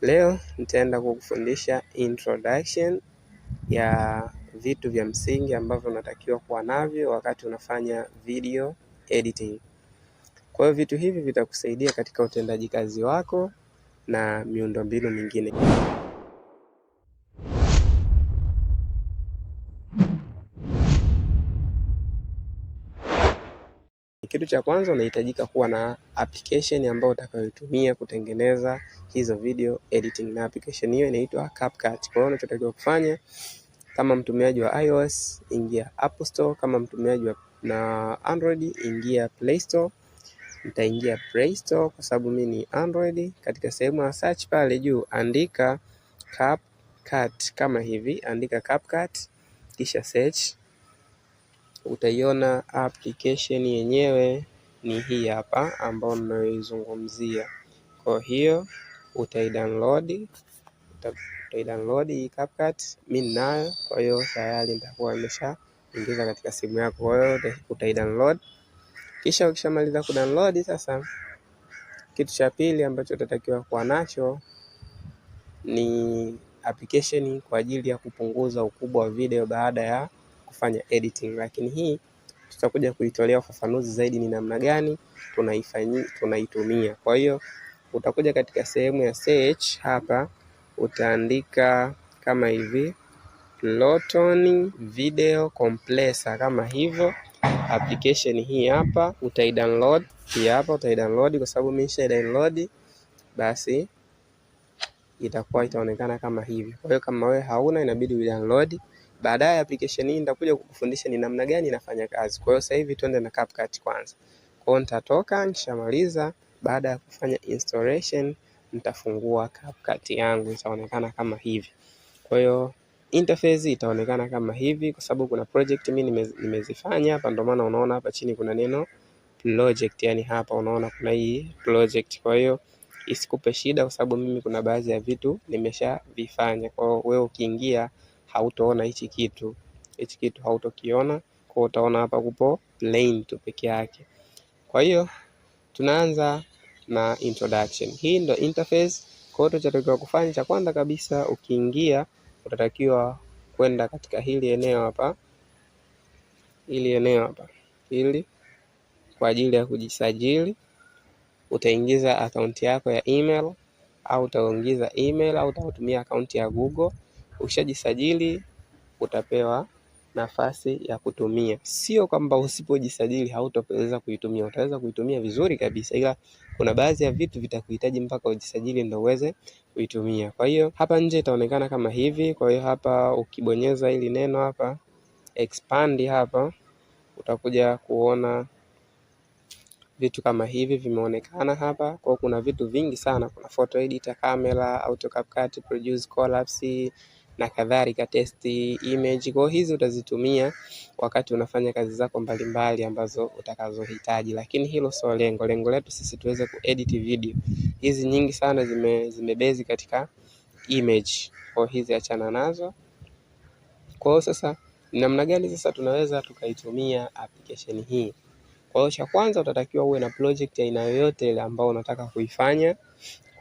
Leo nitaenda kukufundisha introduction ya vitu vya msingi ambavyo unatakiwa kuwa navyo wakati unafanya video editing. Kwa hiyo vitu hivi vitakusaidia katika utendaji kazi wako na miundombinu mingine. Kitu cha kwanza, unahitajika kuwa na application ambayo utakayotumia kutengeneza hizo video editing, na application hiyo inaitwa CapCut. Kwa hiyo unachotakiwa kufanya, kama mtumiaji wa iOS, ingia App Store. Kama mtumiaji na Android, ingia Play Store. Nitaingia Play Store kwa sababu mimi ni Android. Katika sehemu ya search pale juu, andika CapCut kama hivi, andika CapCut kisha search. Utaiona application yenyewe ni hii hapa ambayo ninayoizungumzia. Kwa hiyo utaidownload hii CapCut. Mimi ninayo, kwa hiyo tayari nitakuwa nimeshaingiza katika simu yako. Kwa hiyo utaidownload. Kisha ukishamaliza kudownload, sasa kitu cha pili ambacho utatakiwa kuwa nacho ni application kwa ajili ya kupunguza ukubwa wa video baada ya kufanya editing, lakini hii tutakuja kuitolea ufafanuzi zaidi ni namna gani tunaitumia. Kwa hiyo utakuja katika sehemu ya search hapa, utaandika kama hivi Proton Video Compressor kama hivyo. Application hii hapa utaidownload, kwa sababu mimi nisha download, basi itaonekana kama hivi. Kwa hiyo kama wewe hauna, inabidi udownload. Baadaye application hii nitakuja kukufundisha ni namna gani inafanya kazi. Kwa hiyo sasa hivi twende na CapCut kwanza. Kwa hiyo nitatoka, nishamaliza. Baada ya kufanya installation, nitafungua CapCut yangu, itaonekana kama hivi. Kwa hiyo interface itaonekana kama hivi kwa sababu kuna project mimi nimezifanya hapa, ndio maana unaona hapa chini kuna neno project, yani hapa unaona kuna hii project. Kwa hiyo isikupe shida kwa sababu mimi kuna baadhi ya vitu nimeshavifanya. Kwa hiyo wewe ukiingia hautoona hichi kitu hautokiona. Kwa utaona hapa kupo plain tu peke yake. Kwa hiyo tunaanza na introduction. Hii ndo interface. Kwa hiyo tunatakiwa kufanya, cha kwanza kabisa, ukiingia utatakiwa kwenda katika hili eneo hapa, hili kwa ajili ya kujisajili. Utaingiza akaunti yako ya email, au utaingiza email, au utatumia akaunti ya Google. Ukishajisajili utapewa nafasi ya kutumia. Sio kwamba usipojisajili hautaweza kuitumia, utaweza kuitumia vizuri kabisa, ila kuna baadhi ya vitu vitakuhitaji mpaka ujisajili ndio uweze kuitumia. Kwa hiyo hapa nje itaonekana kama hivi. Kwa hiyo hapa ukibonyeza hili neno hapa expand, hapa utakuja kuona vitu kama hivi vimeonekana hapa. Kwa kuna vitu vingi sana, kuna photo editor, camera, auto CapCut, produce, collapse na kadhalika, test image. Kwa hizi utazitumia wakati unafanya kazi zako mbalimbali ambazo utakazohitaji, lakini hilo sio lengo. Lengo letu sisi tuweze kuedit video. Hizi nyingi sana zimebezi katika image, kwa hizi achana nazo. Kwa hiyo sasa namna gani sasa tunaweza tukaitumia application hii? Kwa hiyo cha kwanza utatakiwa uwe na project ya aina yoyote ile ambayo unataka kuifanya.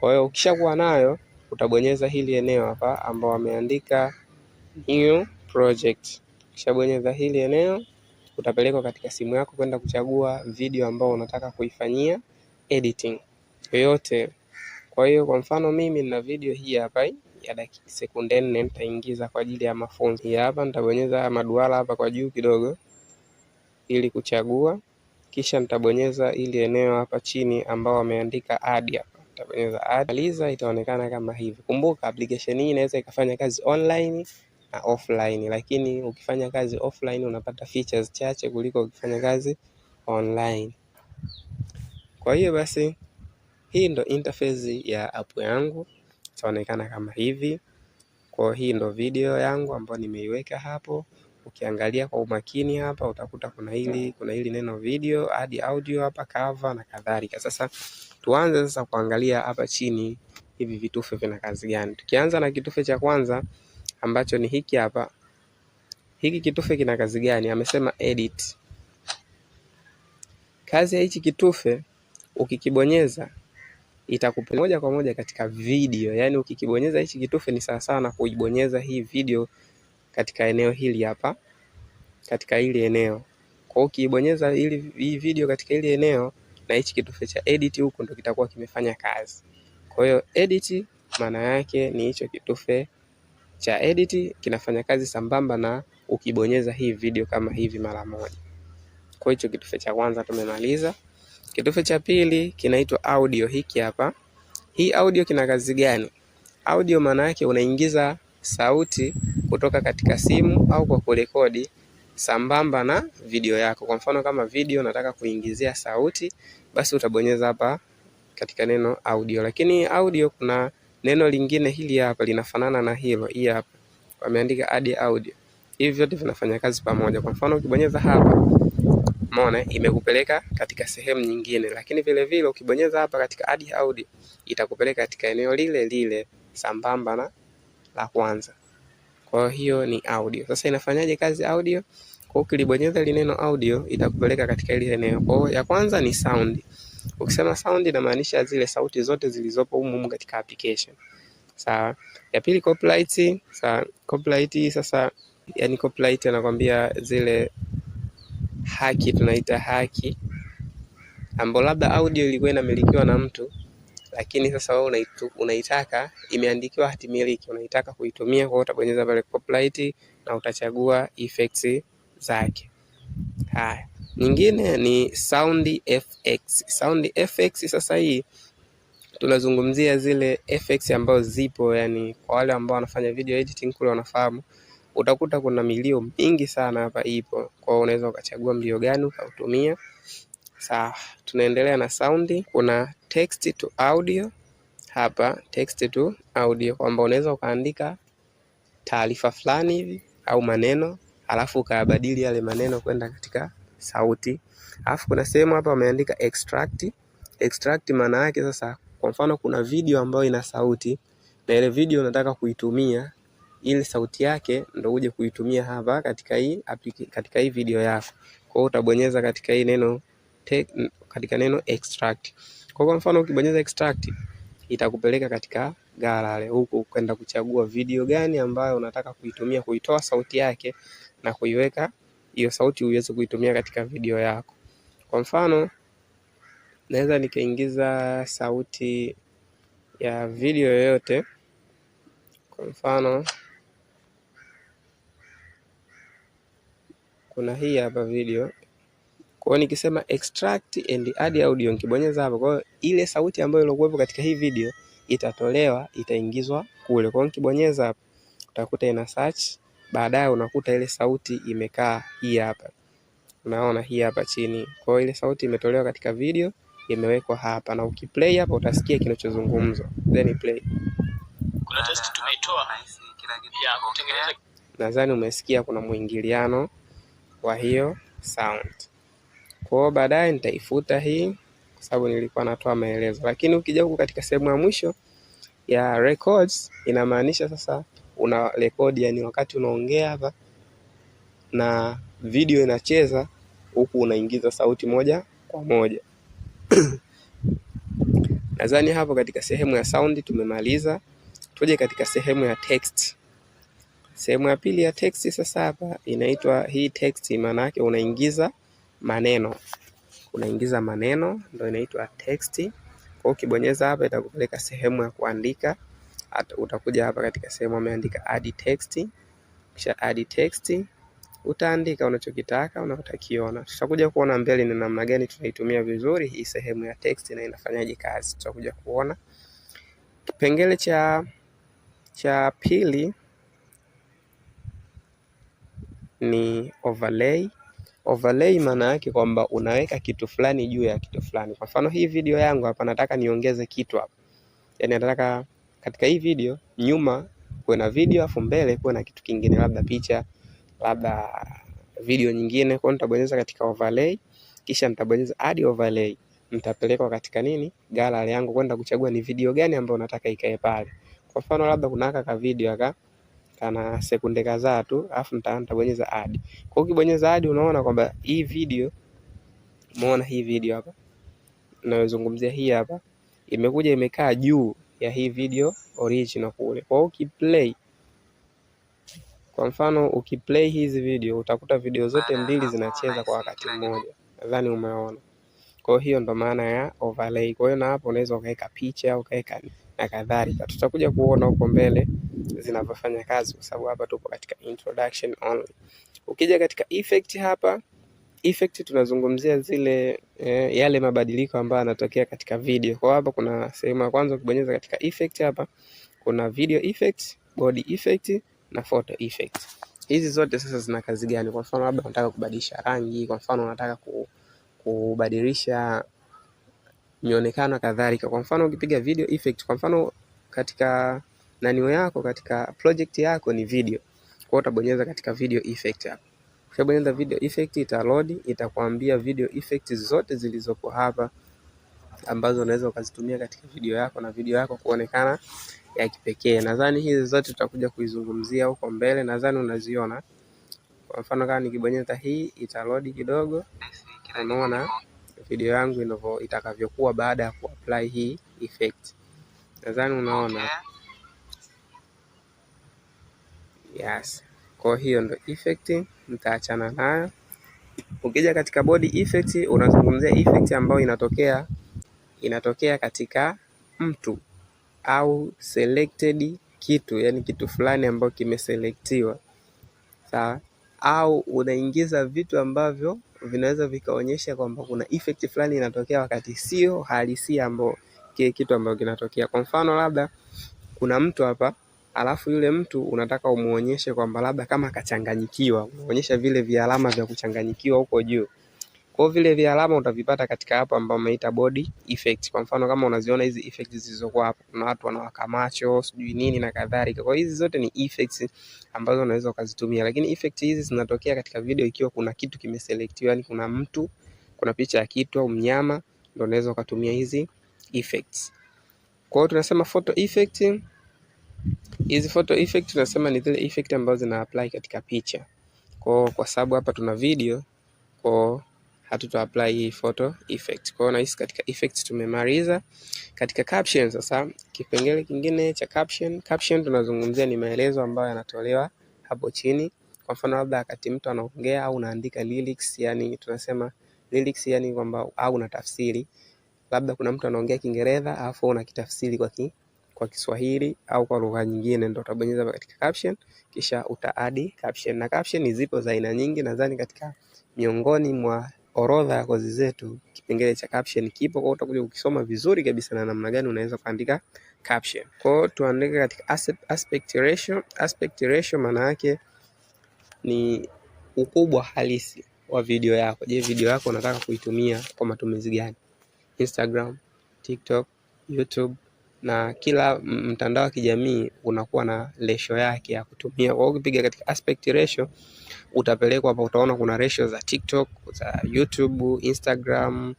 Kwa hiyo ukishakuwa nayo, utabonyeza hili eneo hapa ambao wameandika new project. Ukishabonyeza hili eneo, utapelekwa katika simu yako kwenda kuchagua video ambayo unataka kuifanyia editing yoyote. Kwa hiyo kwa mfano mimi nina video hii hapa ya dakika sekunde 4, nitaingiza kwa ajili ya mafunzo. Hii hapa nitabonyeza maduara hapa kwa juu kidogo ili kuchagua. Kisha nitabonyeza ili eneo hapa chini ambao wameandika add hapa. Nitabonyeza add. Maliza, itaonekana kama hivi. Kumbuka application hii inaweza ikafanya kazi online na offline, lakini ukifanya kazi offline unapata features chache kuliko ukifanya kazi online. Kwa hiyo basi hii ndo interface ya app yangu, itaonekana kama hivi. Kwa hii ndo video yangu ambayo nimeiweka hapo. Ukiangalia kwa umakini hapa utakuta kuna hili neno video, add audio hapa, cover na kadhalika. Sasa tuanze sasa kuangalia hapa chini hivi vitufe vina kazi gani. Tukianza na kitufe cha kwanza ambacho ni hiki hapa. Hiki kitufe kina kazi gani? Amesema edit. Kazi ya hichi kitufe ukikibonyeza, itakupeleka moja kwa moja katika video. Yani ukikibonyeza hichi kitufe ni sawa sawa na kuibonyeza hii video katika eneo hili hapa, katika hili eneo. Kwa ukibonyeza hii video katika hili eneo na hichi kitufe cha edit huko ndo kitakuwa kimefanya kazi. Kwa hiyo edit maana yake ni hicho kitufe cha edit kinafanya kazi sambamba na ukibonyeza hii video kama hivi mara moja. Kwa hicho kitufe cha kwanza tumemaliza. Kitufe cha pili kinaitwa audio, hiki hapa. Hii audio kina kazi gani? Audio maana yake unaingiza sauti kutoka katika simu au kwa kurekodi sambamba na video yako. Kwa mfano kama video nataka kuingizia sauti, basi utabonyeza hapa katika neno audio. Lakini audio kuna neno lingine hili hapa linafanana na hilo, hii hapa wameandika add audio. Hivi vyote vinafanya kazi pamoja. Kwa mfano ukibonyeza hapa, umeona imekupeleka katika sehemu nyingine, lakini vile vile ukibonyeza hapa katika add audio itakupeleka katika eneo lile lile sambamba na la kwanza. Kwa hiyo ni audio. Sasa inafanyaje kazi audio? Kwa ukilibonyeza ile neno audio itakupeleka katika ile eneo. Kwa ya kwanza ni sound. Ukisema sound inamaanisha zile sauti zote zilizopo humu katika application. Sawa. Ya pili copyright. Sawa. Copyright sasa, yani copyright anakuambia zile haki, tunaita haki, ambapo labda audio ilikuwa inamilikiwa na mtu, lakini sasa wewe unaitaka imeandikiwa hati miliki, unaitaka kuitumia. Kwa hiyo utabonyeza pale copyright na utachagua effects zake. Haya, nyingine ni sound effects. Sound effects sasa hii tunazungumzia zile effects ambazo zipo, yani kwa wale ambao wanafanya video editing kule wanafahamu. Utakuta kuna milio mingi sana hapa ipo. Kwa hiyo unaweza ukachagua mlio gani ukautumia. Sawa, tunaendelea na sound. Kuna text to audio. Hapa text to audio kwamba unaweza ukaandika taarifa fulani hivi au maneno, alafu ukabadili yale maneno kwenda katika sauti. Alafu kuna sehemu hapa wameandika extract. Extract maana yake sasa, kwa mfano kuna video ambayo ina sauti na ile video unataka kuitumia ili sauti yake ndio uje kuitumia hapa katika hii video yako. Kwa hiyo utabonyeza katika hii neno katika neno extract. Kwa mfano ukibonyeza extract itakupeleka katika gallery huku kwenda kuchagua video gani ambayo unataka kuitumia kuitoa sauti yake na kuiweka hiyo sauti uweze kuitumia katika video yako. Kwa mfano naweza nikaingiza sauti ya video yoyote. Kwa mfano kuna hii hapa video. Kwa hiyo nikisema extract and add audio, nikibonyeza hapo, kwa hiyo ile sauti ambayo ilikuwepo katika hii video itatolewa, itaingizwa kule. Kwa hiyo nikibonyeza hapo utakuta ina search, baadaye unakuta ile sauti imekaa hii hapa. Unaona hii hapa chini. Kwa hiyo ile sauti imetolewa katika video, imewekwa hapa, na ukiplay hapa utasikia kinachozungumzwa. Then play. Kuna test tumeitoa ya kutengeneza. Nadhani umesikia kuna muingiliano wa hiyo sound. Kwa hiyo baadaye nitaifuta hii kwa sababu nilikuwa natoa maelezo. Lakini ukija huku katika sehemu ya mwisho ya records, inamaanisha sasa una record, yani wakati unaongea hapa na video inacheza huku unaingiza sauti moja kwa moja. Nadhani hapo katika sehemu ya sound tumemaliza. Tuje katika sehemu ya text. Sehemu ya pili ya text sasa hapa inaitwa hii text, maana yake unaingiza maneno. Unaingiza maneno ndio inaitwa text. Kwa ukibonyeza hapa itakupeleka sehemu ya kuandika. Utakuja hapa katika sehemu ameandika add text. Kisha add text utaandika unachokitaka unachokiona. Tutakuja kuona mbele ni namna gani tunaitumia vizuri hii sehemu ya text na inafanyaje kazi. Tutakuja kuona. Kipengele cha pili ni overlay. Overlay maana yake kwamba unaweka kitu fulani juu ya kitu fulani. Kwa mfano hii video yangu hapa nataka niongeze kitu hapa. Yaani nataka katika hii video nyuma kuwe na video afu mbele kuwe na kitu kingine, labda picha, labda video nyingine. Kwa hiyo nitabonyeza katika overlay, kisha nitabonyeza add overlay. Nitapelekwa katika nini? Gallery yangu kwenda kuchagua ni video gani ambayo nataka ikae pale. Kwa mfano labda kuna ka video kana sekunde kadhaa tu, alafu nitabonyeza add. Kwa ukibonyeza add unaona kwamba hii video, umeona hii video hapa ninayozungumzia hii hapa, imekuja imekaa juu ya hii video original kule. Kwa hiyo ukiplay, kwa mfano ukiplay hizi video utakuta video zote mbili zinacheza kwa wakati mmoja. Nadhani umeona. Kwa hiyo ndo maana ya overlay. Kwa hiyo na hapo unaweza ukaweka picha, ukaweka na kadhalika. Tutakuja kuona huko mbele zinavyofanya kazi kwa sababu hapa tupo katika introduction only. Ukija katika effect hapa, effect tunazungumzia zile yale mabadiliko ambayo yanatokea katika video. Kwa hapa kuna sehemu ya kwanza ukibonyeza katika effect hapa kuna video effect, body effect na photo effect. Hizi zote sasa zina kazi gani? Kwa mfano labda unataka kubadilisha rangi, kwa mfano unataka kubadilisha mionekano kadhalika. Kwa mfano ukipiga video effect, kwa mfano katika nanio yako, katika project yako ni video. Kwa hiyo utabonyeza katika video effect hapa. Ukibonyeza video effect ita load, itakwambia video effects zote zilizopo hapa ambazo unaweza ukazitumia katika video yako na video yako kuonekana ya kipekee. Nadhani hizi zote tutakuja kuizungumzia huko mbele, nadhani unaziona. Kwa mfano kama nikibonyeza hii ita load kidogo, unaona video yangu ndivyo itakavyokuwa baada ya kuapply hii effect. Nadhani unaona. Yes. Kwa hiyo ndo effect, nitaachana nayo. Ukija katika body effect unazungumzia effect ambayo inatokea katika mtu au selected kitu, yani kitu fulani ambacho kimeselectiwa. Sawa? Au unaingiza vitu ambavyo vinaweza vikaonyesha kwamba kuna effect fulani inatokea wakati sio halisia ambao kile kitu ambacho kinatokea. Kwa mfano labda kuna mtu hapa, alafu yule mtu unataka umuonyeshe kwamba labda kama akachanganyikiwa, unaonyesha vile vialama vya kuchanganyikiwa huko juu. Kwa vile vialama utavipata katika hapa ambao umeita body effect. Kwa mfano kama unaziona hizi effects zilizokuwa hapo, kuna watu wanawaka macho, sijui nini na kadhalika. Kwa hizi zote ni effects ambazo unaweza ukazitumia, lakini effects hizi zinatokea katika video ikiwa kuna kitu kimeselectiwa, yani kuna mtu, kuna picha ya kitu au mnyama, ndio unaweza ukatumia hizi effects. Kwa hiyo tunasema photo effect. Hizi photo effect tunasema ni zile effect ambazo zina apply katika picha. Kwa sababu hapa tuna video, kwa hatuta apply hii photo effect. Kwa hiyo nahisi katika effect tumemaliza. Katika caption sasa, kipengele kingine cha caption. Caption tunazungumzia ni maelezo ambayo yanatolewa hapo chini. Kwa mfano labda wakati mtu anaongea au unaandika lyrics, yani tunasema lyrics yani kwamba au una tafsiri. Labda kuna mtu anaongea Kiingereza alafu unakitafsiri kwa Kiswahili au kwa lugha nyingine, ndio utabonyeza katika caption kisha utaadi caption. Na caption zipo za aina nyingi, nadhani katika miongoni mwa orodha ya kozi zetu kipengele cha caption kipo, kwa utakuja ukisoma vizuri kabisa na namna gani unaweza kuandika caption. Kwa hiyo tuandike katika aspect ratio. Aspect ratio maana yake ni ukubwa halisi wa video yako. Je, video yako unataka kuitumia kwa matumizi gani? Instagram, TikTok, YouTube na kila mtandao wa kijamii unakuwa na ratio yake ya kutumia. Kwa hiyo ukipiga katika aspect ratio utapelekwa hapa, utaona kuna ratio za TikTok, za YouTube, Instagram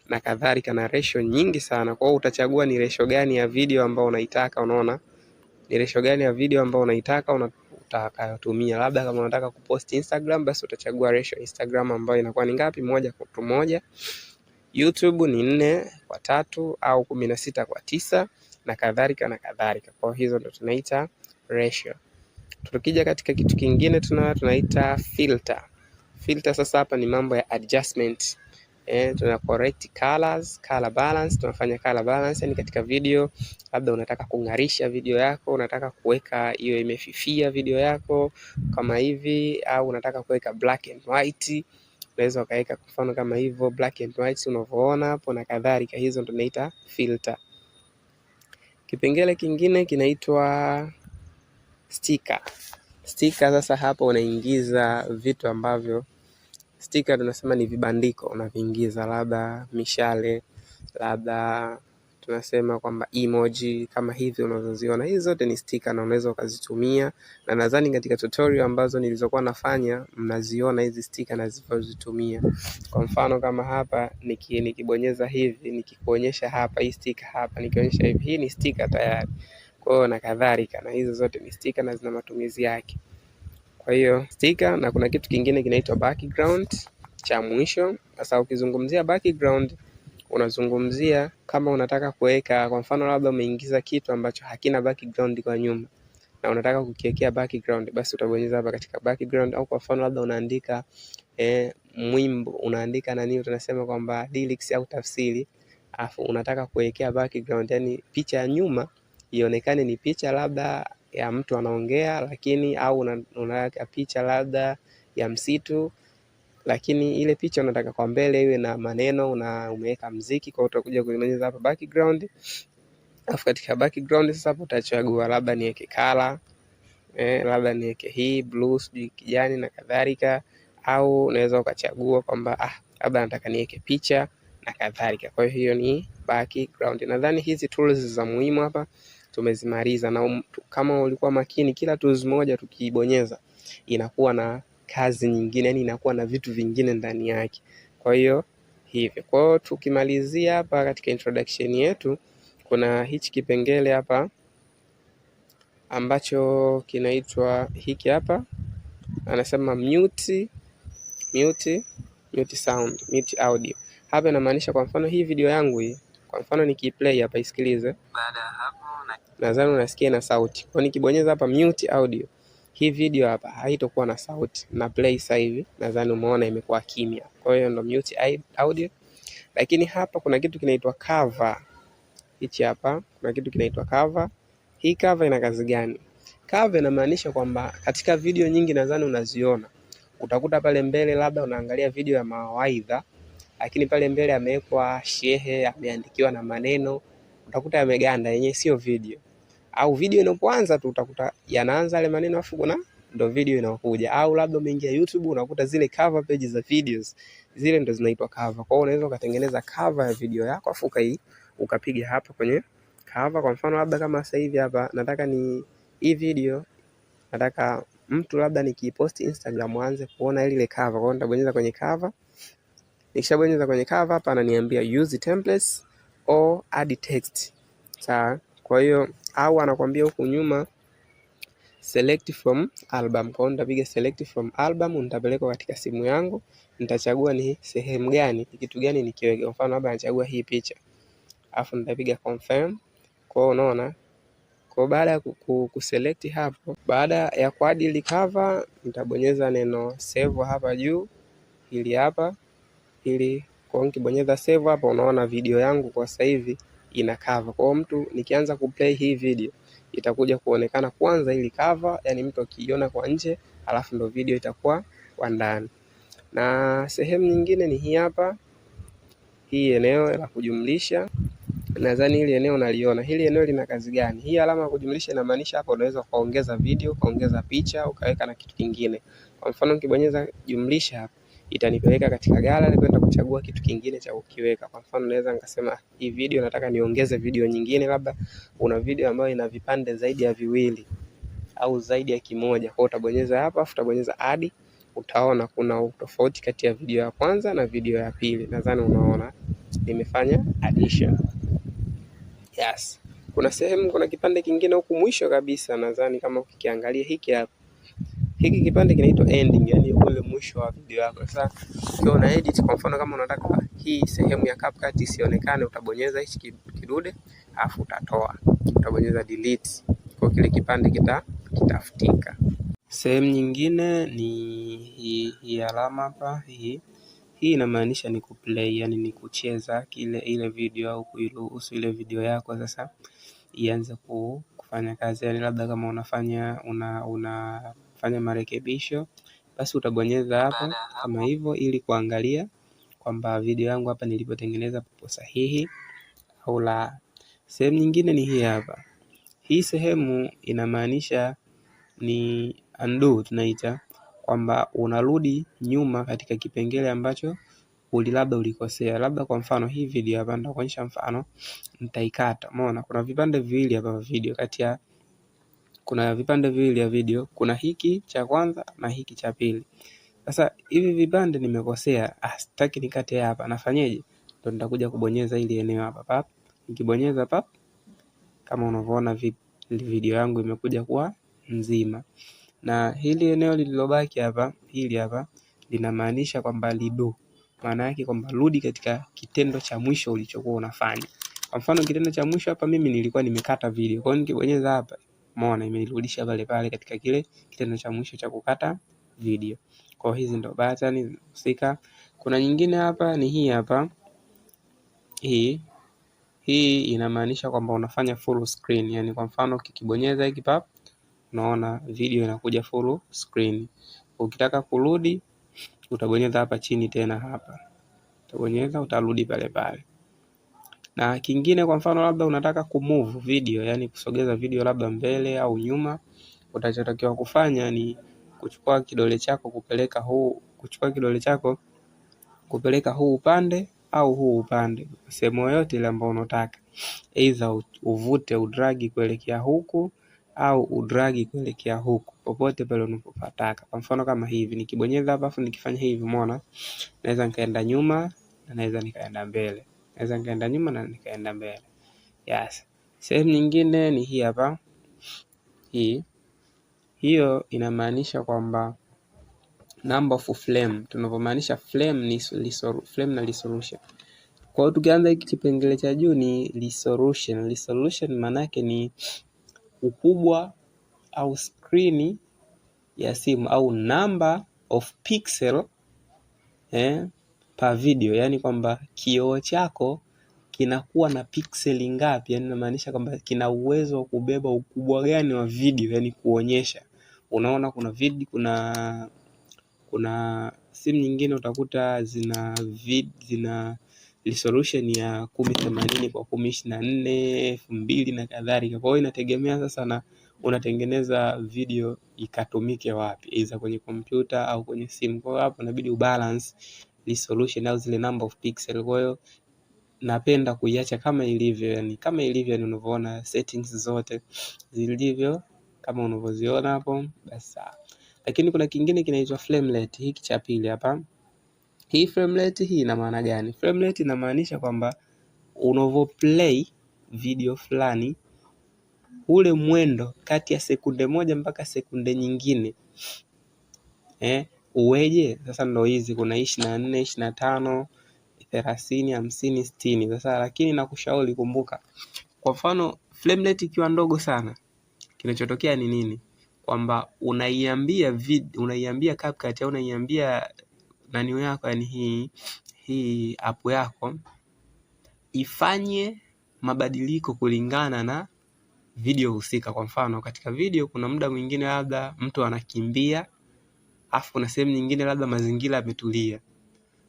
na kadhalika, na ratio nyingi sana. Kwa hiyo utachagua ni ratio gani ya video ambayo unaitaka. Unaona ni ratio gani ya video ambayo unaitaka utakayotumia. Labda kama unataka kupost Instagram, basi utachagua ratio Instagram ambayo inakuwa ni ngapi? 1:1. YouTube ni 4:3 au 16:9 na kadhalika na kadhalika. Kwa hizo ndo tunaita ratio. Tukija katika kitu kingine tunaita filter. Filter sasa hapa ni mambo ya adjustment. Tuna correct colors, color balance, tunafanya color balance yani katika video labda unataka kung'arisha video yako, unataka kuweka hiyo imefifia video yako kama hivi, au unataka kuweka black and white, unaweza ukaweka kwa mfano kama hivyo black and white unavyoona hapo na kadhalika. Hizo ndo tunaita filter. Kipengele kingine kinaitwa sticker. Sticker sasa hapo unaingiza vitu ambavyo sticker tunasema ni vibandiko unaviingiza, labda mishale, labda tunasema kwamba emoji kama hivi unazoziona. Hizi zote ni sticker na unaweza ukazitumia, na nadhani katika tutorial ambazo nilizokuwa nafanya mnaziona hizi sticker na zivozitumia. Kwa mfano kama hapa nikibonyeza hivi nikikuonyesha hapa hii sticker hapa nikionyesha hivi, hii ni sticker tayari. Kwa hiyo na kadhalika, na hizo zote ni sticker na zina matumizi yake. Kwa hiyo sticker, na kuna kitu kingine kinaitwa background cha mwisho. Sasa ukizungumzia background unazungumzia kama unataka kuweka, kwa mfano labda umeingiza kitu ambacho hakina background kwa nyuma na unataka kukiwekea background, basi utabonyeza hapa katika background. Au kwa mfano labda unaandika mwimbo, unaandika nani, tunasema kwamba lyrics au tafsiri, afu unataka kuwekea background, yani picha ya nyuma ionekane ni picha labda ya mtu anaongea, lakini au unaweka picha labda ya msitu, lakini ile picha unataka kwa mbele iwe na maneno na umeweka muziki. Kwa utakuja kubonyeza hapa background, afu katika background sasa hapo utachagua labda niweke color, labda niweke hii blue, sijui kijani na kadhalika, au unaweza ukachagua kwamba labda nataka niweke picha na kadhalika. Kwa hiyo ni background. Nadhani hizi tools za muhimu hapa tumezimaliza, na kama ulikuwa makini, kila tools moja tukibonyeza inakuwa na kazi nyingine, yani inakuwa na vitu vingine ndani yake. Kwa hiyo hivyo. Kwa hiyo tukimalizia hapa katika introduction yetu, kuna hichi kipengele hapa ambacho kinaitwa hiki hapa, anasema mute sound, mute audio. Hapa inamaanisha kwa mfano hii video yangu hii, kwa mfano nikiplay hapa, isikilize. Baada ya hapo nadhani unasikia na sauti. Kwa nikibonyeza hapa mute audio, hii video hapa haitakuwa na sauti. Na play sasa hivi, nadhani umeona imekuwa kimya. Kwa hiyo ndo mute audio. Lakini hapa kuna kitu kinaitwa cover. Hichi hapa kuna kitu kinaitwa cover. Hii cover ina kazi gani? Cover inamaanisha kwamba katika video nyingi nadhani unaziona, utakuta pale mbele labda unaangalia video ya mawaidha, lakini pale mbele amewekwa shehe, ameandikiwa na maneno, utakuta yameganda, yenyewe sio video. Au video inapoanza tu utakuta yanaanza yale maneno afu kuna ndo video inakuja. Au labda umeingia YouTube unakuta zile cover pages za videos, zile ndo zinaitwa cover. Kwa hiyo unaweza ukatengeneza cover ya video yako afu ukapiga hapa kwenye cover. Kwa mfano labda kama sasa hivi hapa nataka ni hii video, nataka mtu labda nikipost Instagram aanze kuona ile cover. Kwa hiyo nitabonyeza kwenye cover. Nikishabonyeza kwenye cover hapa ananiambia use templates or add text. Sawa? Kwa hiyo au anakuambia huku nyuma select from album. Kwa hiyo nitapiga select from album, nitapeleka katika simu yangu, nitachagua ni sehemu gani, kitu gani nikiweke. Kwa mfano labda nachagua hii picha, afu nitapiga confirm. Kwa hiyo unaona, kwa baada ya kuselect hapo, baada ya kuadd ile cover, nitabonyeza neno save hapa juu, ili hapa, ili kwa nikibonyeza save hapa, unaona video yangu kwa sasa hivi ina cover. Kwa mtu nikianza kuplay hii video itakuja kuonekana kwanza ili cover, yani mtu akiiona kwa nje, alafu ndo video itakuwa kwa ndani. Na sehemu nyingine ni hii hapa, hii eneo la kujumlisha. Nadhani hili eneo unaliona. Hili eneo lina kazi gani? Hii alama ya kujumlisha inamaanisha hapo unaweza kuongeza video, kuongeza picha, ukaweka na kitu kingine. Kwa mfano nikibonyeza jumlisha hapa, itanipeleka katika gallery kwenda kuchagua kitu kingine cha kukiweka. Kwa mfano naweza nikasema hii video nataka niongeze video nyingine, labda una video ambayo ina vipande zaidi ya viwili au zaidi ya kimoja. Kwa hiyo utabonyeza hapa, afu utabonyeza add, utaona kuna tofauti kati ya video ya kwanza na video ya pili. Nadhani unaona nimefanya addition. Yes. Kuna kipande kingine huku mwisho kabisa, nadhani kama ukiangalia hiki hapa. Hiki kipande kinaitwa ending, yani ule mwisho wa video yako. Sasa ukiwa una edit, kwa mfano kama unataka hii sehemu ya CapCut isionekane, utabonyeza hichi kidude, afu utatoa. Utabonyeza delete. Kwa kile kipande kitafutika. Sehemu nyingine ni hii alama hapa, hii inamaanisha ni kuplay, yani ni kucheza ile video au kuiruhusu ile video yako sasa ianze kufanya kazi. Yani labda kama unafanya marekebisho, basi utabonyeza hapo kama hivyo ili kuangalia kwamba video yangu hapa nilipotengeneza popo sahihi au la. Sehemu nyingine ni hii hapa. Hii sehemu inamaanisha ni undo, tunaita kwamba unarudi nyuma katika kipengele ambacho labda ulikosea. Labda kwa mfano hii video hapa, nitakuonyesha mfano, nitaikata. Umeona kuna vipande viwili hapa video, kuna vipande viwili ya video, kuna hiki cha kwanza na hiki cha pili. Sasa hivi vipande nimekosea, sitaki nikate hapa. Nafanyeje? Ndio nitakuja kubonyeza ili eneo hapa pap. Nikibonyeza pap, kama unavyoona video yangu imekuja kuwa nzima. Na hili eneo lililobaki hapa, hili hapa linamaanisha kwamba lido. maana yake kwamba rudi katika kitendo cha mwisho ulichokuwa unafanya. Kwa mfano kitendo cha mwisho hapa mimi nilikuwa nimekata video. Kwa hiyo nikibonyeza hapa, umeona imenirudisha pale pale katika kile kitendo cha mwisho cha kukata video. Kwa hizi ndo button zinahusika. Kuna nyingine hapa ni hii hapa. Hii inamaanisha kwamba unafanya full screen. Yaani kwa mfano ukibonyeza hiki pap, unaona video inakuja full screen. Ukitaka kurudi utabonyeza hapa chini tena hapa. Utabonyeza utarudi pale pale. Na kingine kwa mfano labda unataka kumove video, yani kusogeza video labda mbele au nyuma, utachotakiwa kufanya ni kuchukua kidole chako kupeleka huu upande au huu upande, sehemu yoyote ile ambayo unataka. Either uvute udragi kuelekea huku au udragi kuelekea huku, popote pale unapotaka. Kwa mfano kama hivi, nikibonyeza hapa afu nikifanya hivi, umeona? Naweza nikaenda nyuma na naweza nikaenda mbele. Naweza nikaenda nyuma na nikaenda mbele. Yes. Sehemu nyingine ni hii hapa. Hiyo inamaanisha kwamba number of frame. Tunapomaanisha frame ni frame na resolution. Kwa hiyo tukianza hiki kipengele cha juu ni resolution. Resolution maana yake ni ukubwa au screen ya simu au number of pixel per video. Yani kwamba kioo chako kinakuwa na pixeli ngapi, yani inamaanisha kwamba kina uwezo wa kubeba ukubwa gani wa video, yani kuonyesha. Unaona kuna video, kuna simu nyingine utakuta zina resolution ya 1080 kwa 1024, 2000 na kadhalika. Kwa hiyo inategemea sasa na unatengeneza video ikatumike wapi, either kwenye kompyuta au kwenye simu. Kwa hiyo hapo inabidi ubalance resolution au zile number of pixel. Kwa hiyo napenda kuiacha kama ilivyo, yani kama ilivyo ni unavyoona settings zote zilivyo kama unavyoziona hapo, basi. Lakini kuna kingine kinaitwa frame rate, hiki cha pili hapa. Hii frame rate hii ina maana gani? Frame rate inamaanisha kwamba unavyoplay video fulani, ule mwendo kati ya sekunde moja mpaka sekunde nyingine uweje? Sasa ndio hizi kuna 24, 25, 30, 50, 60. Sasa lakini nakushauri kumbuka, kwa mfano frame rate ikiwa ndogo sana, kinachotokea ni nini? Kwamba unaiambia CapCut au unaiambia nani yako, yani hii app yako ifanye mabadiliko kulingana na video husika. Kwa mfano katika video kuna muda mwingine labda mtu anakimbia, afu kuna sehemu nyingine labda mazingira yametulia.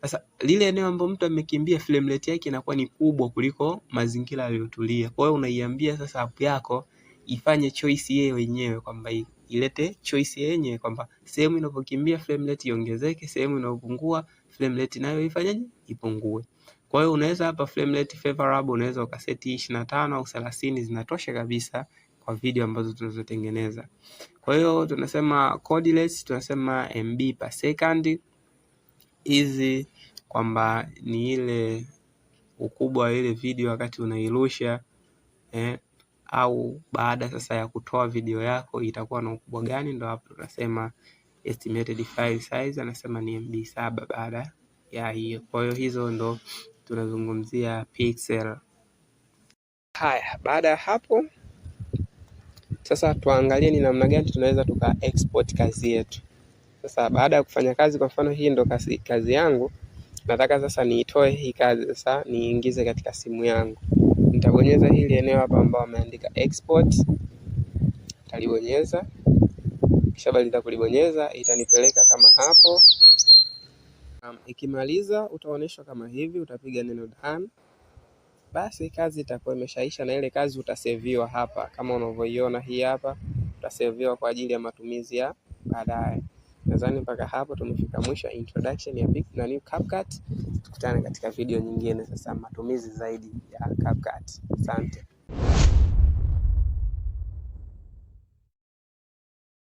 Sasa lile eneo ambalo mtu amekimbia, frame rate yake inakuwa ni kubwa kuliko mazingira yaliyotulia. Kwa hiyo unaiambia sasa app yako ifanye choice yeye wenyewe, kwamba ilete choice yenyewe kwamba sehemu inapokimbia frame rate iongezeke, sehemu inapopungua frame rate nayo ifanyaje? Ipungue. Kwa hiyo unaweza hapa frame rate favorable unaweza ukaseti 25 au 30, zinatosha kabisa kwa video ambazo tunazotengeneza. Kwa hiyo tunasema coordinates, tunasema MB per second. Hizi kwamba ni ile ukubwa wa ile video wakati unairusha au baada sasa ya kutoa video yako itakuwa na ukubwa gani, ndo hapo tunasema estimated file size, anasema ni MB 7 baada ya hiyo. Kwa hiyo hizo ndo tunazungumzia pixel. Haya, baada ya hapo sasa tuangalie ni namna gani tunaweza tuka export kazi yetu. Sasa baada ya kufanya kazi, kwa mfano hii ndo kazi yangu, nataka sasa niitoe hii kazi sasa niingize katika simu yangu. Nitabonyeza hili eneo hapa ambao ameandika export, nitalibonyeza. Kisha baada ya kulibonyeza itanipeleka kama hapo. Ikimaliza utaonyeshwa kama hivi, utapiga neno done. Basi kazi itakuwa imeshaisha, na ile kazi utaseviwa hapa kama unavyoiona hii hapa, utaseviwa kwa ajili ya matumizi ya baadaye. Nadhani mpaka hapo tumefika mwisho introduction ya CapCut. Tukutane katika video nyingine sasa, matumizi zaidi ya CapCut. Asante.